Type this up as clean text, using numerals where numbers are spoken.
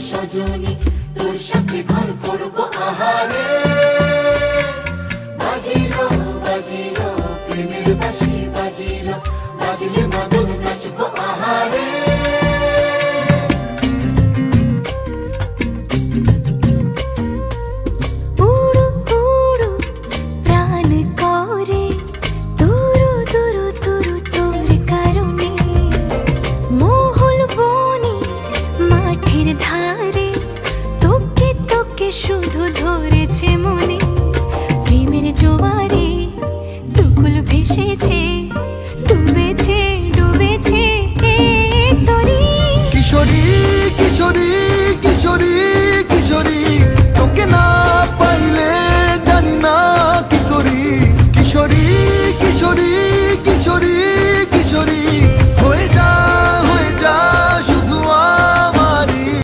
সজনী তোর সাথে ঘর করব আহারে বাজিলো বাজিলো প্রেমের বাঁশি বাজিলো বাজিলে মাদল নাচবো আহারে শুধু ধরে